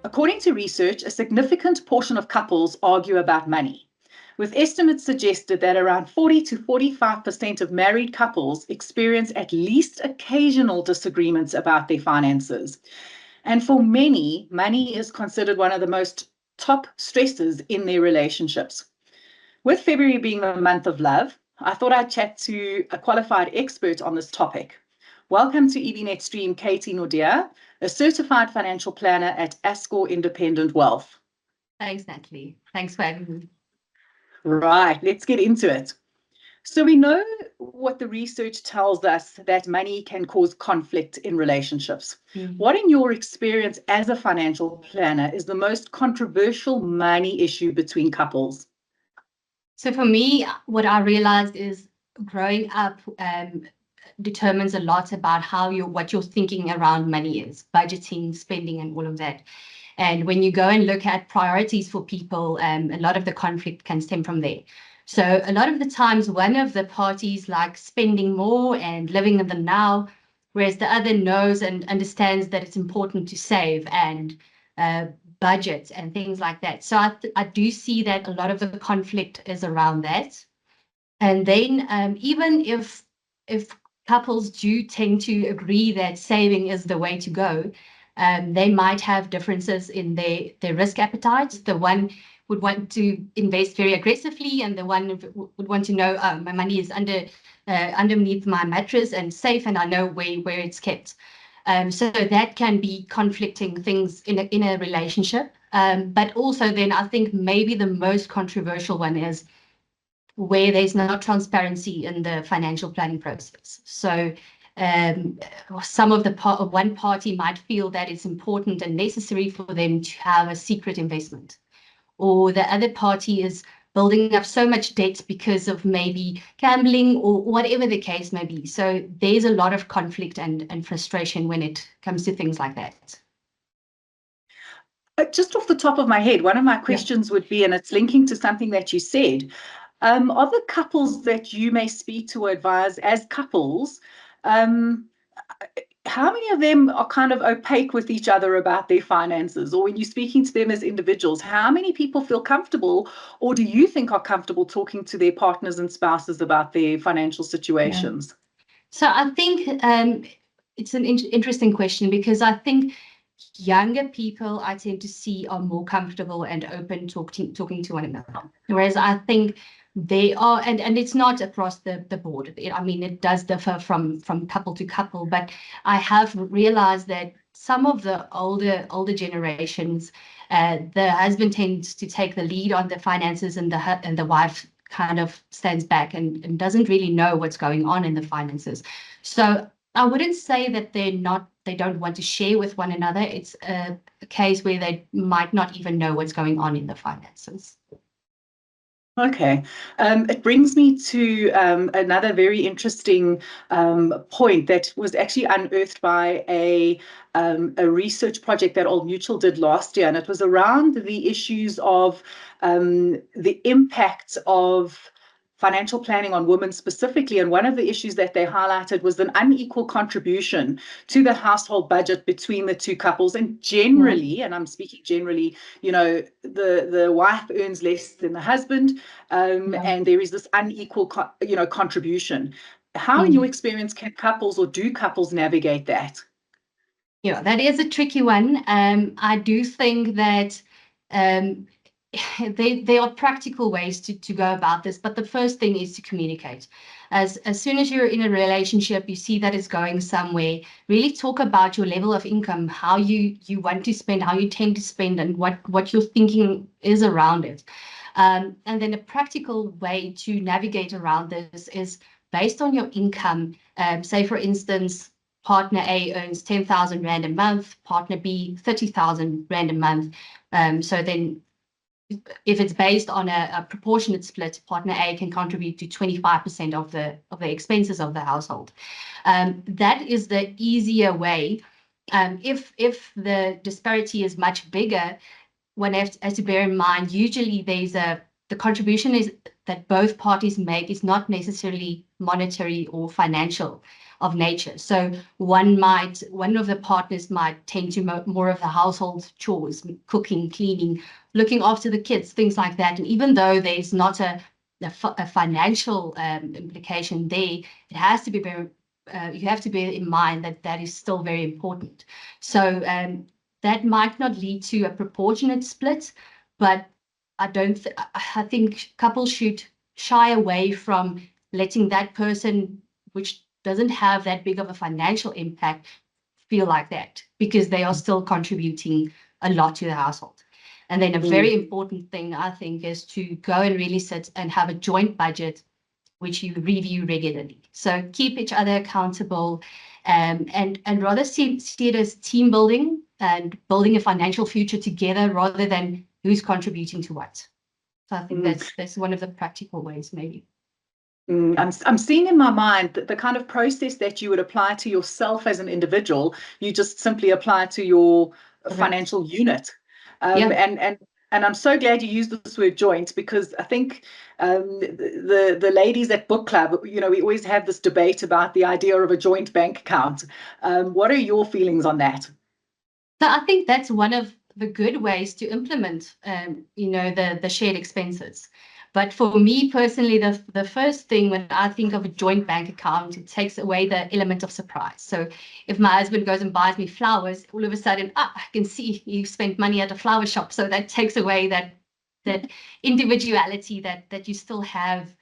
According to research, a significant portion of couples argue about money, with estimates suggested that around 40 to 45% of married couples experience at least occasional disagreements about their finances. And for many, money is considered one of the most top stresses in their relationships. With February being the month of love, I thought I'd chat to a qualified expert on this topic. Welcome to EBNet Stream, Caty Naude, a certified financial planner at Ascor Independent Wealth. Thanks, Natalie. Thanks for having me. Right, let's get into it. So we know what the research tells us, that money can cause conflict in relationships. What, in your experience as a financial planner, is the most controversial money issue between couples? So for me, what I realized is growing up determines a lot about what you're thinking around money is, budgeting, spending, and all of that. And when you go and look at priorities for people, a lot of the conflict can stem from there. So a lot of the times, one of the parties likes spending more and living in the now, whereas the other knows and understands that it's important to save and budget and things like that. So I do see that a lot of the conflict is around that. And then even if couples do tend to agree that saving is the way to go, they might have differences in their risk appetites. The one would want to invest very aggressively, and the one would want to know, my money is underneath my mattress and safe, and I know where it's kept. So that can be conflicting things in a relationship. But also then I think maybe the most controversial one is where there's no transparency in the financial planning process. So some of one party might feel that it's important and necessary for them to have a secret investment, or the other party is building up so much debt because of maybe gambling or whatever the case may be. So there's a lot of conflict and frustration when it comes to things like that. Just off the top of my head, one of my questions would be, and it's linking to something that you said, are the couples that you may speak to or advise as couples, how many of them are kind of opaque with each other about their finances? Or when you're speaking to them as individuals, how many people feel comfortable, or do you think are comfortable talking to their partners and spouses about their financial situations? So I think it's an interesting question, because I think younger people I tend to see are more comfortable and open talking to one another. Whereas I think they are, and it's not across the board. I mean, it does differ from couple to couple, but I have realized that some of the older generations, the husband tends to take the lead on the finances, and the wife kind of stands back and doesn't really know what's going on in the finances. So I wouldn't say that they don't want to share with one another. It's a case where they might not even know what's going on in the finances. Okay, it brings me to another very interesting point that was actually unearthed by a research project that Old Mutual did last year, and it was around the issues of the impact of financial planning on women specifically. And one of the issues that they highlighted was an unequal contribution to the household budget between the two couples. And generally, and I'm speaking generally, you know, the wife earns less than the husband, and there is this unequal contribution. How, in your experience, can couples, or do couples, navigate that? Yeah, that is a tricky one. I do think that there are practical ways to go about this, but the first thing is to communicate. As soon as you're in a relationship, you see that it's going somewhere, really talk about your level of income, how you want to spend, how you tend to spend, and what your thinking is around it. And then a practical way to navigate around this is based on your income. Say, for instance, partner A earns 10,000 Rand a month, partner B 30,000 Rand a month. So then if it's based on a proportionate split, partner A can contribute to 25% of the expenses of the household. That is the easier way. If the disparity is much bigger, one has to bear in mind, usually the that both parties make is not necessarily monetary or financial of nature. So one of the partners might tend to more of the household chores, cooking, cleaning, looking after the kids, things like that. And even though there's not a financial implication there, it has to be very, you have to bear in mind that that is still very important. So that might not lead to a proportionate split, but I think couples should shy away from letting that person, which doesn't have that big of a financial impact, feel like that, because they are still contributing a lot to the household. And then a very important thing, I think, is to go and really sit and have a joint budget, which you review regularly. So keep each other accountable, and rather see it as team building and building a financial future together rather than who's contributing to what. So I think that's one of the practical ways, maybe. I'm seeing in my mind that the kind of process that you would apply to yourself as an individual, you just simply apply to your financial unit. And I'm so glad you used this word joint, because I think the ladies at book club, we always have this debate about the idea of a joint bank account. What are your feelings on that? So I think that's one of the good ways to implement, the shared expenses. But for me personally, the first thing when I think of a joint bank account, it takes away the element of surprise. So if my husband goes and buys me flowers, all of a sudden, I can see you spent money at a flower shop. So that takes away that individuality that you still have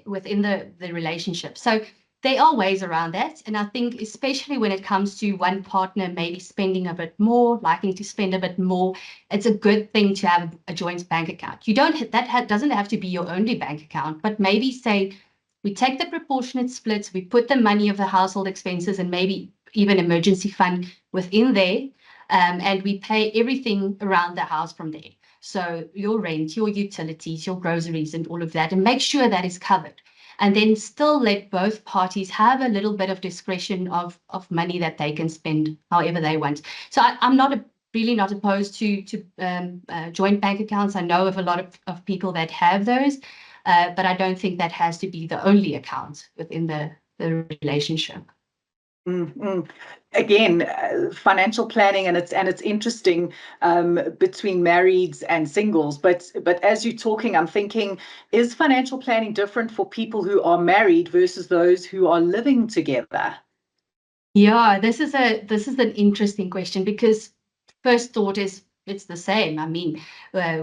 within the relationship. So there are ways around that. And I think especially when it comes to one partner maybe spending a bit more, liking to spend a bit more, it's a good thing to have a joint bank account. Doesn't have to be your only bank account, but maybe say we take the proportionate splits, we put the money of the household expenses and maybe even emergency fund within there, and we pay everything around the house from there. So your rent, your utilities, your groceries and all of that, and make sure that is covered. And then still let both parties have a little bit of discretion of money that they can spend however they want. So I'm really not opposed to joint bank accounts. I know of a lot of people that have those, but I don't think that has to be the only account within the relationship. Again, financial planning, and it's interesting between marrieds and singles. But as you're talking, I'm thinking, is financial planning different for people who are married versus those who are living together? Yeah, this is an interesting question, because first thought is it's the same. I mean, I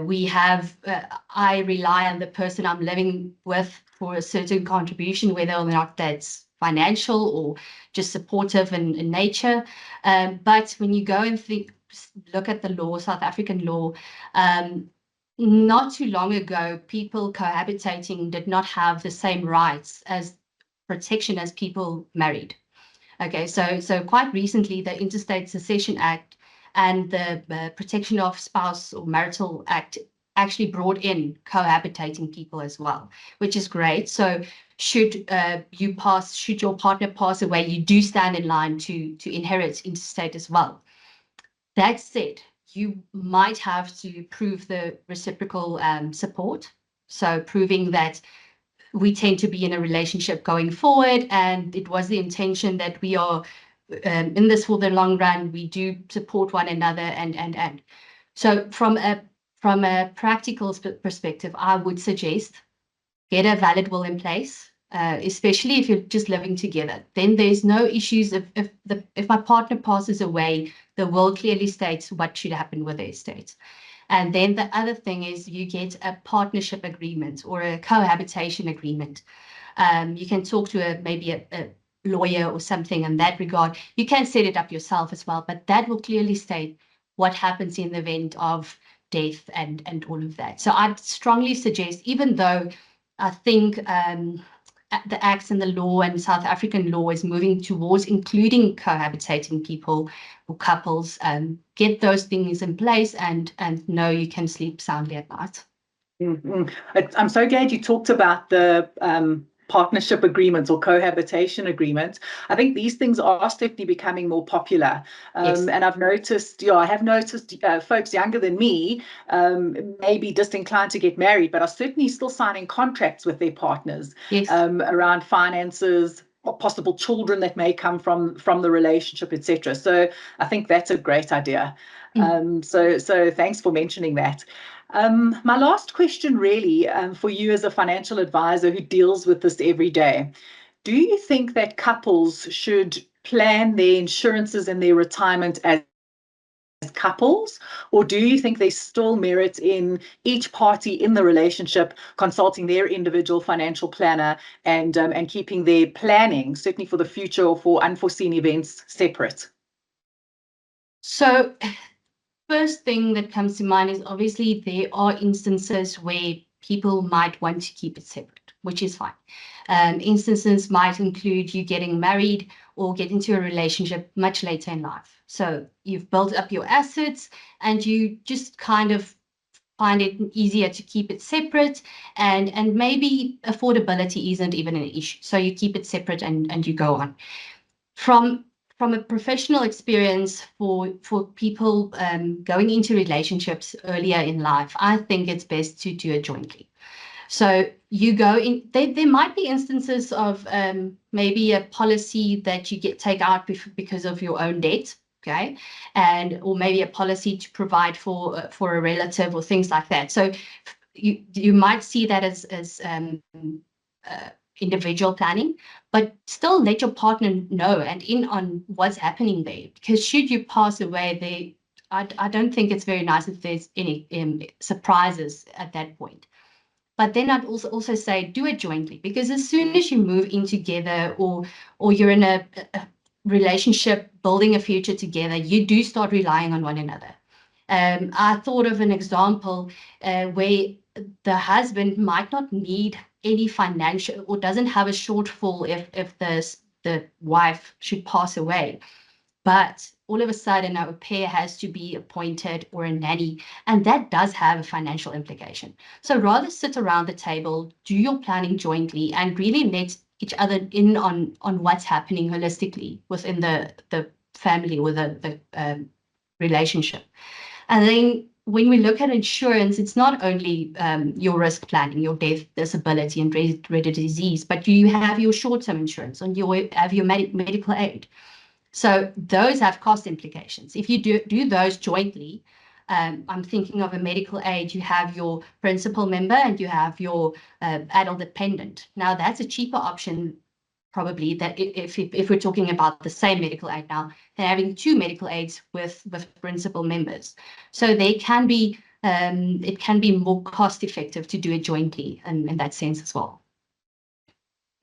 rely on the person I'm living with for a certain contribution, whether or not that's financial or just supportive in nature. But when you go and look at the law, South African law, not too long ago, people cohabitating did not have the same rights as protection as people married. Okay, so quite recently, the Interstate Succession Act and the Protection of Spouse or Marital Act actually brought in cohabitating people as well, which is great. So should your partner pass away, you do stand in line to inherit interstate as well. That said, you might have to prove the reciprocal support. So proving that we tend to be in a relationship going forward, and it was the intention that we are in this for the long run. We do support one another, and so from a practical perspective, I would suggest get a valid will in place, especially if you're just living together. Then there's no issues if my partner passes away. The will clearly states what should happen with the estate. And then the other thing is you get a partnership agreement or a cohabitation agreement. You can talk to maybe a lawyer or something in that regard. You can set it up yourself as well, but that will clearly state what happens in the event of death and all of that. So I'd strongly suggest, even though I think the acts and the law and South African law is moving towards including cohabitating people or couples, get those things in place and know you can sleep soundly at night. I'm so glad you talked about the partnership agreements or cohabitation agreements. I think these things are certainly becoming more popular. Yes. And I've noticed, I have noticed folks younger than me maybe disinclined to get married, but are certainly still signing contracts with their partners Yes. around finances, or possible children that may come from the relationship, etc. So I think that's a great idea. So thanks for mentioning that. My last question really for you as a financial advisor who deals with this every day. Do you think that couples should plan their insurances and their retirement as couples, or do you think they still merit in each party in the relationship consulting their individual financial planner and keeping their planning, certainly for the future or for unforeseen events, separate? So first thing that comes to mind is obviously there are instances where people might want to keep it separate, which is fine. Instances might include you getting married or get into a relationship much later in life. So you've built up your assets and you just kind of find it easier to keep it separate, and maybe affordability isn't even an issue. So you keep it separate and you go on. From a professional experience for people going into relationships earlier in life, I think it's best to do it jointly. So you go in, there might be instances of maybe a policy that you take out because of your own debt, okay, or maybe a policy to provide for a relative or things like that. So you might see that as individual planning, but still let your partner know and in on what's happening there. Because should you pass away, I don't think it's very nice if there's any surprises at that point. But then I'd also say do it jointly, because as soon as you move in together or you're in a relationship building a future together, you do start relying on one another. I thought of an example where the husband might not need any financial or doesn't have a shortfall if the wife should pass away. But all of a sudden, a pair has to be appointed or a nanny, and that does have a financial implication. So rather sit around the table, do your planning jointly, and really let each other in on what's happening holistically within the family or the relationship. And then when we look at insurance, it's not only your risk planning, your death, disability, and hereditary disease, but you have your short-term insurance and you have your medical aid. So those have cost implications. If you do those jointly, I'm thinking of a medical aid, you have your principal member and you have your adult dependent. Now that's a cheaper option, probably, that if we're talking about the same medical aid now, than having two medical aids with principal members. So they can be, it can be more cost effective to do it jointly in that sense as well.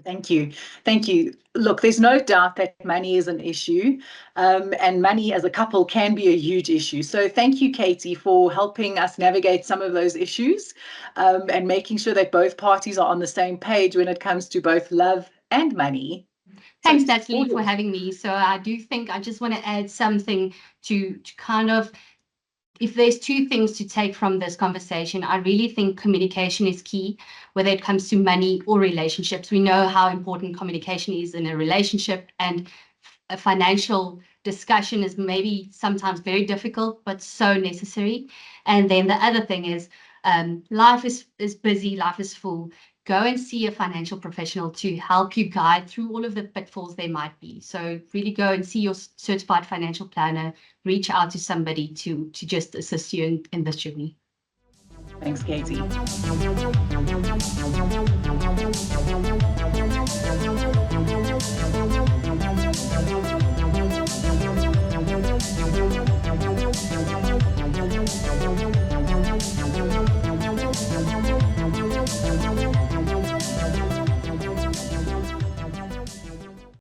Thank you. Thank you. Look, there's no doubt that money is an issue, and money as a couple can be a huge issue. So thank you, Caty, for helping us navigate some of those issues and making sure that both parties are on the same page when it comes to both love and money. Thanks, Natalie, for having me. So I do think I just want to add something to kind of, if there's two things to take from this conversation, I really think communication is key, whether it comes to money or relationships. We know how important communication is in a relationship, and a financial discussion is maybe sometimes very difficult, but so necessary. And then the other thing is life is busy, life is full. Go and see a financial professional to help you guide through all of the pitfalls there might be. So really go and see your certified financial planner, reach out to somebody to just assist you in this journey. Thanks, Caty.